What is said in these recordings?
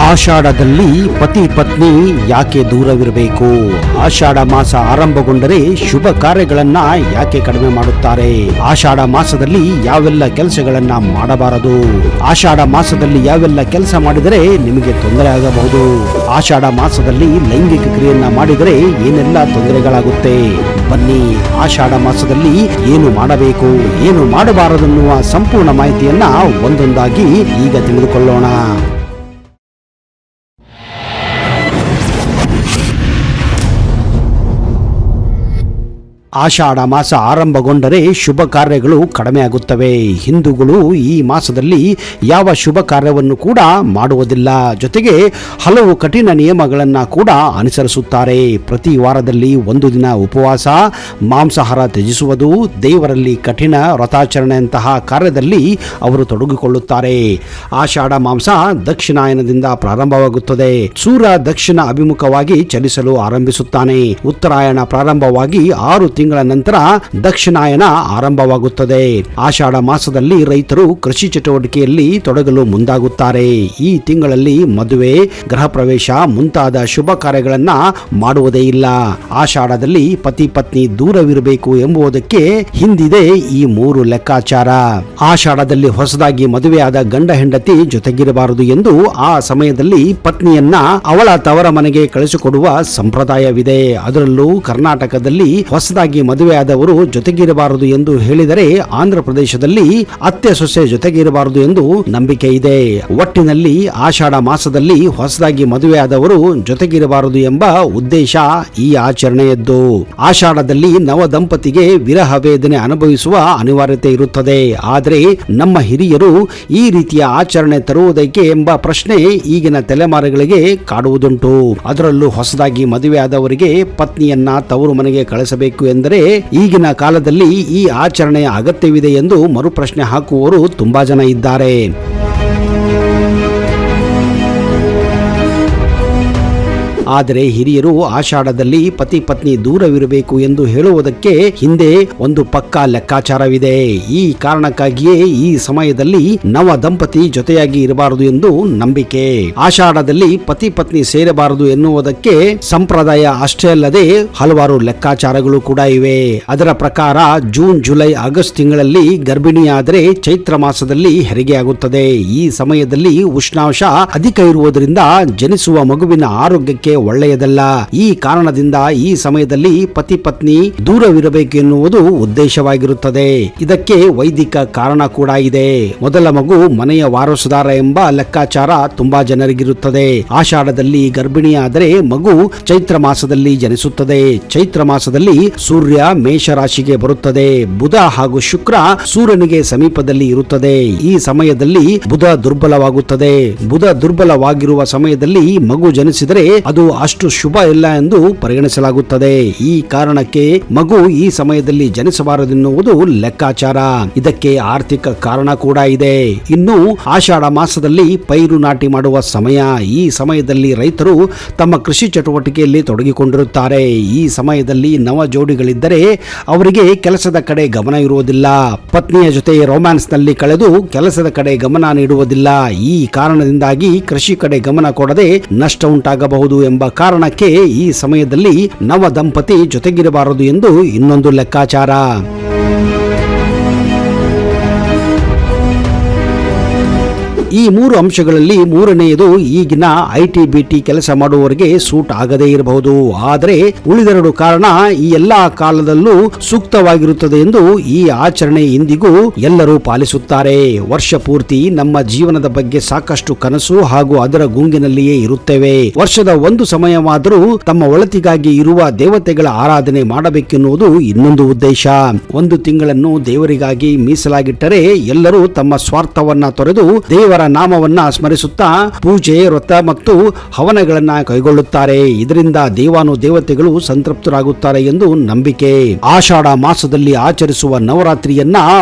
ಆಷಾಢದಲ್ಲಿ ಪತಿ ಪತ್ನಿ ಯಾಕೆ ದೂರವಿರಬೇಕು? ಆಷಾಢ ಮಾಸ ಆರಂಭಗೊಂಡರೆ ಶುಭ ಕಾರ್ಯಗಳನ್ನ ಯಾಕೆ ಕಡಿಮೆ ಮಾಡುತ್ತಾರೆ? ಆಷಾಢ ಮಾಸದಲ್ಲಿ ಯಾವೆಲ್ಲ ಕೆಲಸಗಳನ್ನ ಮಾಡಬಾರದು? ಆಷಾಢ ಮಾಸದಲ್ಲಿ ಯಾವೆಲ್ಲ ಕೆಲಸ ಮಾಡಿದರೆ ನಿಮಗೆ ತೊಂದರೆ ಆಗಬಹುದು? ಆಷಾಢ ಮಾಸದಲ್ಲಿ ಲೈಂಗಿಕ ಕ್ರಿಯೆಯನ್ನ ಮಾಡಿದರೆ ಏನೆಲ್ಲ ತೊಂದರೆಗಳಾಗುತ್ತೆ? ಬನ್ನಿ, ಆಷಾಢ ಮಾಸದಲ್ಲಿ ಏನು ಮಾಡಬೇಕು, ಏನು ಮಾಡಬಾರದೆನ್ನುವ ಸಂಪೂರ್ಣ ಮಾಹಿತಿಯನ್ನ ಒಂದೊಂದಾಗಿ ಈಗ ತಿಳಿದುಕೊಳ್ಳೋಣ. ಆಷಾಢ ಮಾಸ ಆರಂಭಗೊಂಡರೆ ಶುಭ ಕಾರ್ಯಗಳು ಕಡಿಮೆ ಆಗುತ್ತವೆ. ಹಿಂದೂಗಳು ಈ ಮಾಸದಲ್ಲಿ ಯಾವ ಶುಭ ಕಾರ್ಯವನ್ನು ಕೂಡ ಮಾಡುವುದಿಲ್ಲ. ಜೊತೆಗೆ ಹಲವು ಕಠಿಣ ನಿಯಮಗಳನ್ನು ಕೂಡ ಅನುಸರಿಸುತ್ತಾರೆ. ಪ್ರತಿ ವಾರದಲ್ಲಿ ಒಂದು ದಿನ ಉಪವಾಸ, ಮಾಂಸಾಹಾರ ತ್ಯಜಿಸುವುದು, ದೇವರಲ್ಲಿ ಕಠಿಣ ವ್ರತಾಚರಣೆಯಂತಹ ಕಾರ್ಯದಲ್ಲಿ ಅವರು ತೊಡಗಿಕೊಳ್ಳುತ್ತಾರೆ. ಆಷಾಢ ಮಾಂಸ ದಕ್ಷಿಣಾಯನದಿಂದ ಪ್ರಾರಂಭವಾಗುತ್ತದೆ. ಸೂರ್ಯ ದಕ್ಷಿಣ ಅಭಿಮುಖವಾಗಿ ಚಲಿಸಲು ಆರಂಭಿಸುತ್ತಾನೆ. ಉತ್ತರಾಯಣ ಪ್ರಾರಂಭವಾಗಿ 6 ತಿಂಗಳ ನಂತರ ದಕ್ಷಿಣಾಯನ ಆರಂಭವಾಗುತ್ತದೆ. ಆಷಾಢ ಮಾಸದಲ್ಲಿ ರೈತರು ಕೃಷಿ ಚಟುವಟಿಕೆಯಲ್ಲಿ ತೊಡಗಲು ಮುಂದಾಗುತ್ತಾರೆ. ಈ ತಿಂಗಳಲ್ಲಿ ಮದುವೆ, ಗೃಹ ಪ್ರವೇಶ ಮುಂತಾದ ಶುಭ ಕಾರ್ಯಗಳನ್ನ ಮಾಡುವುದೇ ಇಲ್ಲ. ಆಷಾಢದಲ್ಲಿ ಪತಿ ಪತ್ನಿ ದೂರವಿರಬೇಕು ಎಂಬುದಕ್ಕೆ ಹಿಂದಿದೆ ಈ 3 ಲೆಕ್ಕಾಚಾರ. ಆಷಾಢದಲ್ಲಿ ಹೊಸದಾಗಿ ಮದುವೆಯಾದ ಗಂಡ ಹೆಂಡತಿ ಜೊತೆಗಿರಬಾರದು ಎಂದು ಆ ಸಮಯದಲ್ಲಿ ಪತ್ನಿಯನ್ನ ಅವಳ ತವರ ಮನೆಗೆ ಕಳಿಸಿಕೊಡುವ ಸಂಪ್ರದಾಯವಿದೆ. ಅದರಲ್ಲೂ ಕರ್ನಾಟಕದಲ್ಲಿ ಹೊಸದಾಗಿ ಮದುವೆಯಾದವರು ಜೊತೆಗಿರಬಾರದು ಎಂದು ಹೇಳಿದರೆ, ಆಂಧ್ರ ಪ್ರದೇಶದಲ್ಲಿ ಅತ್ತೆ ಸೊಸೆ ಜೊತೆಗಿರಬಾರದು ಎಂದು ನಂಬಿಕೆ ಇದೆ. ಒಟ್ಟಿನಲ್ಲಿ ಆಷಾಢ ಮಾಸದಲ್ಲಿ ಹೊಸದಾಗಿ ಮದುವೆಯಾದವರು ಜೊತೆಗಿರಬಾರದು ಎಂಬ ಉದ್ದೇಶ ಈ ಆಚರಣೆಯದ್ದು. ಆಷಾಢದಲ್ಲಿ ನವ ದಂಪತಿಗೆ ವಿರಹ ವೇದನೆ ಅನುಭವಿಸುವ ಅನಿವಾರ್ಯತೆ ಇರುತ್ತದೆ. ಆದರೆ ನಮ್ಮ ಹಿರಿಯರು ಈ ರೀತಿಯ ಆಚರಣೆ ತರುವುದಕ್ಕೆ ಎಂಬ ಪ್ರಶ್ನೆ ಈಗಿನ ತಲೆಮಾರುಗಳಿಗೆ ಕಾಡುವುದುಂಟು. ಅದರಲ್ಲೂ ಹೊಸದಾಗಿ ಮದುವೆಯಾದವರಿಗೆ ಪತ್ನಿಯನ್ನ ತವರು ಮನೆಗೆ ಕಳಿಸಬೇಕು ಎಂದರೆ ಈಗಿನ ಕಾಲದಲ್ಲಿ ಈ ಆಚರಣೆಯ ಅಗತ್ಯವಿದೆ ಎಂದು ಮರುಪ್ರಶ್ನೆ ಹಾಕುವವರು ತುಂಬಾ ಜನ ಇದ್ದಾರೆ. ಆದರೆ ಹಿರಿಯರು ಆಷಾಢದಲ್ಲಿ ಪತಿ ಪತ್ನಿ ದೂರವಿರಬೇಕು ಎಂದು ಹೇಳುವುದಕ್ಕೆ ಹಿಂದೆ ಒಂದು ಪಕ್ಕಾ ಲೆಕ್ಕಾಚಾರವಿದೆ. ಈ ಕಾರಣಕ್ಕಾಗಿಯೇ ಈ ಸಮಯದಲ್ಲಿ ನವ ದಂಪತಿ ಜೊತೆಯಾಗಿ ಇರಬಾರದು ಎಂದು ನಂಬಿಕೆ. ಆಷಾಢದಲ್ಲಿ ಪತಿ ಪತ್ನಿ ಸೇರಬಾರದು ಎನ್ನುವುದಕ್ಕೆ ಸಂಪ್ರದಾಯ ಅಷ್ಟೇ ಅಲ್ಲದೆ ಹಲವಾರು ಲೆಕ್ಕಾಚಾರಗಳು ಕೂಡ ಇವೆ. ಅದರ ಪ್ರಕಾರ ಜೂನ್, ಜುಲೈ, ಆಗಸ್ಟ್ ತಿಂಗಳಲ್ಲಿ ಗರ್ಭಿಣಿಯಾದರೆ ಚೈತ್ರ ಮಾಸದಲ್ಲಿ ಹೆರಿಗೆ ಆಗುತ್ತದೆ. ಈ ಸಮಯದಲ್ಲಿ ಉಷ್ಣಾಂಶ ಅಧಿಕ ಇರುವುದರಿಂದ ಜನಿಸುವ ಮಗುವಿನ ಆರೋಗ್ಯಕ್ಕೆ ಒಳ್ಳೆಯದಲ್ಲ. ಈ ಕಾರಣದಿಂದ ಈ ಸಮಯದಲ್ಲಿ ಪತಿ ಪತ್ನಿ ದೂರವಿರಬೇಕು ಎನ್ನುವುದು ಉದ್ದೇಶವಾಗಿರುತ್ತದೆ. ಇದಕ್ಕೆ ವೈದಿಕ ಕಾರಣ ಕೂಡ ಇದೆ. ಮೊದಲ ಮಗು ಮನೆಯ ವಾರಸುದಾರ ಎಂಬ ಲೆಕ್ಕಾಚಾರ ತುಂಬಾ ಜನರಿಗಿರುತ್ತದೆ. ಆಷಾಢದಲ್ಲಿ ಗರ್ಭಿಣಿಯಾದರೆ ಮಗು ಚೈತ್ರ ಮಾಸದಲ್ಲಿ ಜನಿಸುತ್ತದೆ. ಚೈತ್ರ ಮಾಸದಲ್ಲಿ ಸೂರ್ಯ ಮೇಷರಾಶಿಗೆ ಬರುತ್ತದೆ. ಬುಧ ಹಾಗೂ ಶುಕ್ರ ಸೂರ್ಯನಿಗೆ ಸಮೀಪದಲ್ಲಿ ಇರುತ್ತದೆ. ಈ ಸಮಯದಲ್ಲಿ ಬುಧ ದುರ್ಬಲವಾಗುತ್ತದೆ. ಬುಧ ದುರ್ಬಲವಾಗಿರುವ ಸಮಯದಲ್ಲಿ ಮಗು ಜನಿಸಿದರೆ ಅದು ಅಷ್ಟು ಶುಭ ಇಲ್ಲ ಎಂದು ಪರಿಗಣಿಸಲಾಗುತ್ತದೆ. ಈ ಕಾರಣಕ್ಕೆ ಮಗು ಈ ಸಮಯದಲ್ಲಿ ಜನಿಸಬಾರದೆನ್ನುವುದು ಲೆಕ್ಕಾಚಾರ. ಇದಕ್ಕೆ ಆರ್ಥಿಕ ಕಾರಣ ಕೂಡ ಇದೆ. ಇನ್ನು ಆಷಾಢ ಮಾಸದಲ್ಲಿ ಪೈರು ನಾಟಿ ಮಾಡುವ ಸಮಯ. ಈ ಸಮಯದಲ್ಲಿ ರೈತರು ತಮ್ಮ ಕೃಷಿ ಚಟುವಟಿಕೆಯಲ್ಲಿ ತೊಡಗಿಕೊಂಡಿರುತ್ತಾರೆ. ಈ ಸಮಯದಲ್ಲಿ ನವ ಜೋಡಿಗಳಿದ್ದರೆ ಅವರಿಗೆ ಕೆಲಸದ ಕಡೆ ಗಮನ ಇರುವುದಿಲ್ಲ. ಪತ್ನಿಯ ಜೊತೆ ರೊಮ್ಯಾನ್ಸ್ ನಲ್ಲಿ ಕಳೆದು ಕೆಲಸದ ಕಡೆ ಗಮನ ನೀಡುವುದಿಲ್ಲ. ಈ ಕಾರಣದಿಂದಾಗಿ ಕೃಷಿ ಕಡೆ ಗಮನ ಕೊಡದೆ ನಷ್ಟ ಉಂಟಾಗಬಹುದು ಎಂಬ ಕಾರಣಕ್ಕೆ ಈ ಸಮಯದಲ್ಲಿ ನವ ದಂಪತಿ ಜೊತೆಗಿರಬಾರದು ಎಂದು ಇನ್ನೊಂದು ಲೆಕ್ಕಾಚಾರ. ಈ 3 ಅಂಶಗಳಲ್ಲಿ ಮೂರನೆಯದು ಈಗಿನ IT-BT ಕೆಲಸ ಮಾಡುವವರಿಗೆ ಸೂಟ್ ಆಗದೇ ಇರಬಹುದು. ಆದರೆ ಉಳಿದೆರಡು ಕಾರಣ ಈ ಎಲ್ಲಾ ಕಾಲದಲ್ಲೂ ಸೂಕ್ತವಾಗಿರುತ್ತದೆ ಎಂದು ಈ ಆಚರಣೆ ಇಂದಿಗೂ ಎಲ್ಲರೂ ಪಾಲಿಸುತ್ತಾರೆ. ವರ್ಷ ಪೂರ್ತಿ ನಮ್ಮ ಜೀವನದ ಬಗ್ಗೆ ಸಾಕಷ್ಟು ಕನಸು ಹಾಗೂ ಅದರ ಗುಂಗಿನಲ್ಲಿಯೇ ಇರುತ್ತೇವೆ. ವರ್ಷದ ಒಂದು ಸಮಯವಾದರೂ ತಮ್ಮ ಒಳತಿಗಾಗಿ ಇರುವ ದೇವತೆಗಳ ಆರಾಧನೆ ಮಾಡಬೇಕೆನ್ನುವುದು ಇನ್ನೊಂದು ಉದ್ದೇಶ. ಒಂದು ತಿಂಗಳನ್ನು ದೇವರಿಗಾಗಿ ಮೀಸಲಾಗಿಟ್ಟರೆ ಎಲ್ಲರೂ ತಮ್ಮ ಸ್ವಾರ್ಥವನ್ನ ತೊರೆದು ದೇವರ ನಾಮವನ್ನ ಸ್ಮರಿಸುತ್ತಾ ಪೂಜೆ, ವ್ರತ ಮತ್ತು ಹವನಗಳನ್ನ ಕೈಗೊಳ್ಳುತ್ತಾರೆ. ಇದರಿಂದ ದೇವಾನುದೇವತೆಗಳು ಸಂತೃಪ್ತರಾಗುತ್ತಾರೆ ಎಂದು ನಂಬಿಕೆ. ಆಷಾಢ ಮಾಸದಲ್ಲಿ ಆಚರಿಸುವ ನವರಾತ್ರಿಯನ್ನ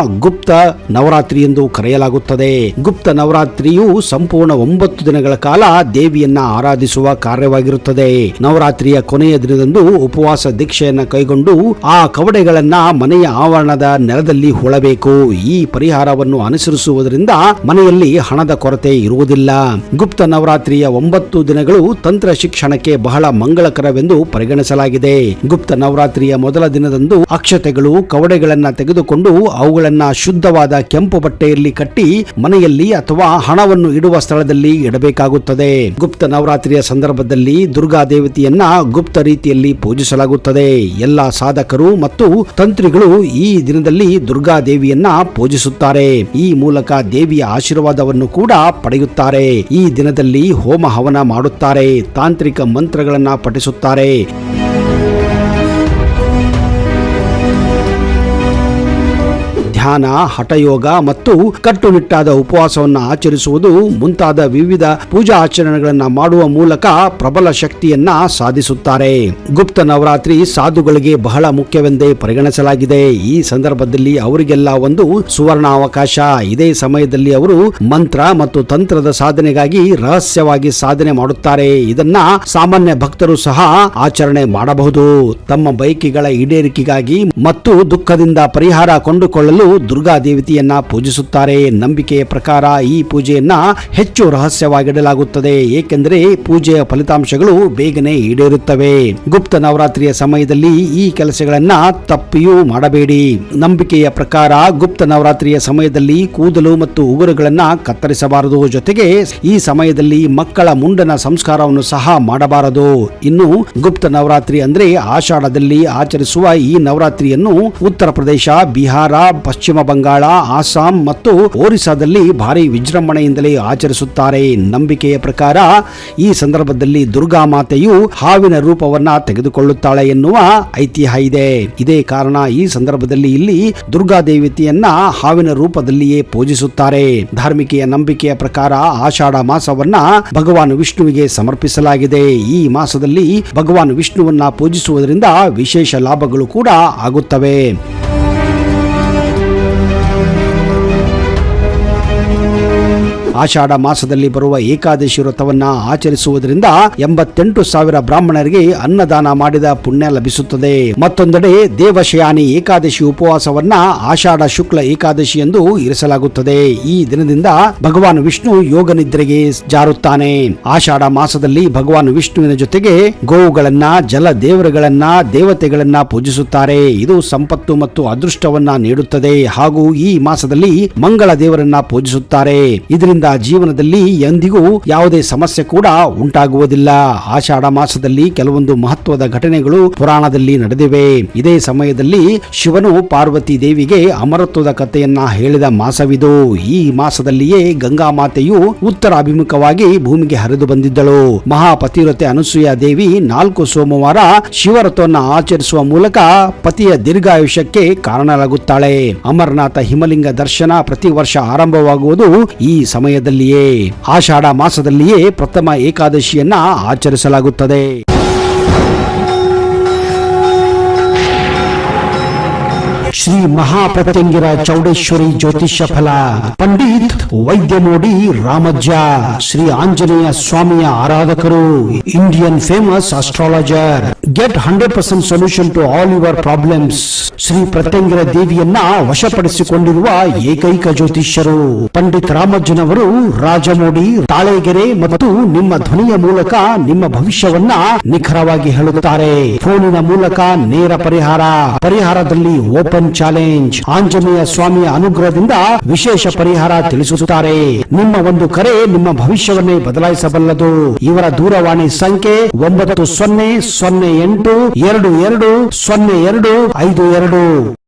ಗುಪ್ತ ನವರಾತ್ರಿ ಎಂದು ಕರೆಯಲಾಗುತ್ತದೆ. ಗುಪ್ತ ನವರಾತ್ರಿಯು ಸಂಪೂರ್ಣ 9 ದಿನಗಳ ಕಾಲ ದೇವಿಯನ್ನ ಆರಾಧಿಸುವ ಕಾರ್ಯವಾಗಿರುತ್ತದೆ. ನವರಾತ್ರಿಯ ಕೊನೆಯ ದಿನದಂದು ಉಪವಾಸ ದೀಕ್ಷೆಯನ್ನ ಕೈಗೊಂಡು ಆ ಕವಡೆಗಳನ್ನ ಮನೆಯ ಆವರಣದ ನೆಲದಲ್ಲಿ ಹೂಳಬೇಕು. ಈ ಪರಿಹಾರವನ್ನು ಅನುಸರಿಸುವುದರಿಂದ ಮನೆಯಲ್ಲಿ ಹಣ ಹಣದ ಕೊರತೆ ಇರುವುದಿಲ್ಲ. ಗುಪ್ತ ನವರಾತ್ರಿಯ 9 ದಿನಗಳು ತಂತ್ರ ಶಿಕ್ಷಣಕ್ಕೆ ಬಹಳ ಮಂಗಳಕರವೆಂದು ಪರಿಗಣಿಸಲಾಗಿದೆ. ಗುಪ್ತ ನವರಾತ್ರಿಯ ಮೊದಲ ದಿನದಂದು ಅಕ್ಷತೆಗಳು, ಕವಡೆಗಳನ್ನ ತೆಗೆದುಕೊಂಡು ಅವುಗಳನ್ನ ಶುದ್ಧವಾದ ಕೆಂಪು ಬಟ್ಟೆಯಲ್ಲಿ ಕಟ್ಟಿ ಮನೆಯಲ್ಲಿ ಅಥವಾ ಹಣವನ್ನು ಇಡುವ ಸ್ಥಳದಲ್ಲಿ ಇಡಬೇಕಾಗುತ್ತದೆ. ಗುಪ್ತ ನವರಾತ್ರಿಯ ಸಂದರ್ಭದಲ್ಲಿ ದುರ್ಗಾ ದೇವತೆಯನ್ನ ಗುಪ್ತ ರೀತಿಯಲ್ಲಿ ಪೂಜಿಸಲಾಗುತ್ತದೆ. ಎಲ್ಲಾ ಸಾಧಕರು ಮತ್ತು ತಂತ್ರಿಗಳು ಈ ದಿನದಲ್ಲಿ ದುರ್ಗಾ ದೇವಿಯನ್ನ ಪೂಜಿಸುತ್ತಾರೆ. ಈ ಮೂಲಕ ದೇವಿಯ ಆಶೀರ್ವಾದವನ್ನು ಕೂಡ ಪಡೆಯುತ್ತಾರೆ. ಈ ದಿನದಲ್ಲಿ ಹೋಮ ಹವನ ಮಾಡುತ್ತಾರೆ, ತಾಂತ್ರಿಕ ಮಂತ್ರಗಳನ್ನ ಪಠಿಸುತ್ತಾರೆ. ಧ್ಯಾನ, ಹಠಯೋಗ ಮತ್ತು ಕಟ್ಟುನಿಟ್ಟಾದ ಉಪವಾಸವನ್ನು ಆಚರಿಸುವುದು ಮುಂತಾದ ವಿವಿಧ ಪೂಜಾ ಆಚರಣೆಗಳನ್ನು ಮಾಡುವ ಮೂಲಕ ಪ್ರಬಲ ಶಕ್ತಿಯನ್ನ ಸಾಧಿಸುತ್ತಾರೆ. ಗುಪ್ತ ನವರಾತ್ರಿ ಸಾಧುಗಳಿಗೆ ಬಹಳ ಮುಖ್ಯವೆಂದೇ ಪರಿಗಣಿಸಲಾಗಿದೆ. ಈ ಸಂದರ್ಭದಲ್ಲಿ ಅವರಿಗೆಲ್ಲ ಒಂದು ಸುವರ್ಣಾವಕಾಶ. ಇದೇ ಸಮಯದಲ್ಲಿ ಅವರು ಮಂತ್ರ ಮತ್ತು ತಂತ್ರದ ಸಾಧನೆಗಾಗಿ ರಹಸ್ಯವಾಗಿ ಸಾಧನೆ ಮಾಡುತ್ತಾರೆ. ಇದನ್ನ ಸಾಮಾನ್ಯ ಭಕ್ತರು ಸಹ ಆಚರಣೆ ಮಾಡಬಹುದು. ತಮ್ಮ ಬಯಕೆಗಳ ಈಡೇರಿಕೆಗಾಗಿ ಮತ್ತು ದುಃಖದಿಂದ ಪರಿಹಾರ ಕೊಂಡುಕೊಳ್ಳಲು ದುರ್ಗಾ ದೇವತೆಯನ್ನ ಪೂಜಿಸುತ್ತಾರೆ. ನಂಬಿಕೆಯ ಪ್ರಕಾರ ಈ ಪೂಜೆಯನ್ನ ಹೆಚ್ಚು ರಹಸ್ಯವಾಗಿಡಲಾಗುತ್ತದೆ, ಏಕೆಂದರೆ ಪೂಜೆಯ ಫಲಿತಾಂಶಗಳು ಬೇಗನೆ ಈಡೇರುತ್ತವೆ. ಗುಪ್ತ ನವರಾತ್ರಿಯ ಸಮಯದಲ್ಲಿ ಈ ಕೆಲಸಗಳನ್ನ ತಪ್ಪಿಯೂ ಮಾಡಬೇಡಿ. ನಂಬಿಕೆಯ ಪ್ರಕಾರ ಗುಪ್ತ ನವರಾತ್ರಿಯ ಸಮಯದಲ್ಲಿ ಕೂದಲು ಮತ್ತು ಉಗುರುಗಳನ್ನ ಕತ್ತರಿಸಬಾರದು. ಜೊತೆಗೆ ಈ ಸಮಯದಲ್ಲಿ ಮಕ್ಕಳ ಮುಂಡನ ಸಂಸ್ಕಾರವನ್ನು ಸಹ ಮಾಡಬಾರದು. ಇನ್ನು ಗುಪ್ತ ನವರಾತ್ರಿ ಅಂದ್ರೆ ಆಷಾಢದಲ್ಲಿ ಆಚರಿಸುವ ಈ ನವರಾತ್ರಿಯನ್ನು ಉತ್ತರ ಪ್ರದೇಶ, ಬಿಹಾರ, ಪಶ್ಚಿಮ ಬಂಗಾಳ, ಆಸಾಂ ಮತ್ತು ಒರಿಸ್ಸಾದಲ್ಲಿ ಭಾರಿ ವಿಜೃಂಭಣೆಯಿಂದಲೇ ಆಚರಿಸುತ್ತಾರೆ. ನಂಬಿಕೆಯ ಪ್ರಕಾರ ಈ ಸಂದರ್ಭದಲ್ಲಿ ದುರ್ಗಾ ಮಾತೆಯು ಹಾವಿನ ರೂಪವನ್ನ ತೆಗೆದುಕೊಳ್ಳುತ್ತಾಳೆ ಎನ್ನುವ ಐತಿಹ್ಯ ಇದೆ. ಇದೇ ಕಾರಣ ಈ ಸಂದರ್ಭದಲ್ಲಿ ಇಲ್ಲಿ ದುರ್ಗಾ ದೇವತೆಯನ್ನ ಹಾವಿನ ರೂಪದಲ್ಲಿಯೇ ಪೂಜಿಸುತ್ತಾರೆ. ಧಾರ್ಮಿಕೆಯ ನಂಬಿಕೆಯ ಪ್ರಕಾರ ಆಷಾಢ ಮಾಸವನ್ನ ಭಗವಾನ್ ವಿಷ್ಣುವಿಗೆ ಸಮರ್ಪಿಸಲಾಗಿದೆ. ಈ ಮಾಸದಲ್ಲಿ ಭಗವಾನ್ ವಿಷ್ಣುವನ್ನ ಪೂಜಿಸುವುದರಿಂದ ವಿಶೇಷ ಲಾಭಗಳು ಕೂಡ ಆಗುತ್ತವೆ. ಆಷಾಢ ಮಾಸದಲ್ಲಿ ಬರುವ ಏಕಾದಶಿ ವ್ರತವನ್ನ ಆಚರಿಸುವುದರಿಂದ 88,000 ಬ್ರಾಹ್ಮಣರಿಗೆ ಅನ್ನದಾನ ಮಾಡಿದ ಪುಣ್ಯ ಲಭಿಸುತ್ತದೆ. ಮತ್ತೊಂದೆಡೆ ದೇವಶಯಾನಿ ಏಕಾದಶಿ ಉಪವಾಸವನ್ನ ಆಷಾಢ ಶುಕ್ಲ ಏಕಾದಶಿ ಎಂದು ಇರಿಸಲಾಗುತ್ತದೆ. ಈ ದಿನದಿಂದ ಭಗವಾನ್ ವಿಷ್ಣು ಯೋಗ ನಿದ್ರೆಗೆ ಜಾರುತ್ತಾನೆ. ಆಷಾಢ ಮಾಸದಲ್ಲಿ ಭಗವಾನ್ ವಿಷ್ಣುವಿನ ಜೊತೆಗೆ ಗೋವುಗಳನ್ನ, ಜಲ ದೇವರುಗಳನ್ನ, ದೇವತೆಗಳನ್ನ ಪೂಜಿಸುತ್ತಾರೆ. ಇದು ಸಂಪತ್ತು ಮತ್ತು ಅದೃಷ್ಟವನ್ನ ನೀಡುತ್ತದೆ. ಹಾಗೂ ಈ ಮಾಸದಲ್ಲಿ ಮಂಗಳ ದೇವರನ್ನ ಪೂಜಿಸುತ್ತಾರೆ. ಇದರಿಂದ ಜೀವನದಲ್ಲಿ ಎಂದಿಗೂ ಯಾವುದೇ ಸಮಸ್ಯೆ ಕೂಡ ಉಂಟಾಗುವುದಿಲ್ಲ. ಆಷಾಢ ಮಾಸದಲ್ಲಿ ಕೆಲವೊಂದು ಮಹತ್ವದ ಘಟನೆಗಳು ಪುರಾಣದಲ್ಲಿ ನಡೆದಿವೆ. ಇದೇ ಸಮಯದಲ್ಲಿ ಶಿವನು ಪಾರ್ವತಿ ದೇವಿಗೆ ಅಮರತ್ವದ ಕಥೆಯನ್ನ ಹೇಳಿದ ಮಾಸವಿದು. ಈ ಮಾಸದಲ್ಲಿಯೇ ಗಂಗಾ ಮಾತೆಯು ಉತ್ತರ ಅಭಿಮುಖವಾಗಿ ಭೂಮಿಗೆ ಹರಿದು ಬಂದಿದ್ದಳು. ಮಹಾಪತಿವ್ರತೆ ಅನಸೂಯ ದೇವಿ 4 ಸೋಮವಾರ ಶಿವರಥವನ್ನು ಆಚರಿಸುವ ಮೂಲಕ ಪತಿಯ ದೀರ್ಘಾಯುಷ್ಯಕ್ಕೆ ಕಾರಣಲಾಗುತ್ತಾಳೆ. ಅಮರನಾಥ ಹಿಮಲಿಂಗ ದರ್ಶನ ಪ್ರತಿ ವರ್ಷ ಆರಂಭವಾಗುವುದು ಈ ಸಮಯದಲ್ಲಿಯೇ. ಆಷಾಢ ಮಾಸದಲ್ಲಿಯೇ ಪ್ರಥಮ ಏಕಾದಶಿಯನ್ನ ಆಚರಿಸಲಾಗುತ್ತದೆ. ಶ್ರೀ ಮಹಾಪ್ರತ್ಯಂಗಿರ ಚೌಡೇಶ್ವರಿ ಜ್ಯೋತಿಷ್ಯ ಫಲ, ಪಂಡಿತ್ ವೈದ್ಯಮೋಡಿ ರಾಮಜ್ಜ, ಶ್ರೀ ಆಂಜನೇಯ ಸ್ವಾಮಿಯ ಆರಾಧಕರು, Indian famous astrologer. Get 100% solution to all your problems. Shri Pratyangira ದೇವಿಯನ್ನ ವಶಪಡಿಸಿಕೊಂಡಿರುವ ಏಕೈಕ ಜ್ಯೋತಿಷ್ಯರು ಪಂಡಿತ್ ರಾಮಜ್ಜನವರು ರಾಜಮೋಡಿ, ತಾಳೆಗೆರೆ ಮತ್ತು ನಿಮ್ಮ ಧ್ವನಿಯ ಮೂಲಕ ನಿಮ್ಮ ಭವಿಷ್ಯವನ್ನ ನಿಖರವಾಗಿ ಹೇಳುತ್ತಾರೆ. ಫೋನಿನ ಮೂಲಕ ನೇರ ಪರಿಹಾರದಲ್ಲಿ ಓಪನ್ ಚಾಲೆಂಜ್. ಆಂಜನೇಯ ಸ್ವಾಮಿಯ ಅನುಗ್ರಹದಿಂದ ವಿಶೇಷ ಪರಿಹಾರ ತಿಳಿಸುತ್ತಾರೆ. ನಿಮ್ಮ ಒಂದು ಕರೆ ನಿಮ್ಮ ಭವಿಷ್ಯವನ್ನೇ ಬದಲಾಯಿಸಬಲ್ಲದು. ಇವರ ದೂರವಾಣಿ ಸಂಖ್ಯೆ 9008220252.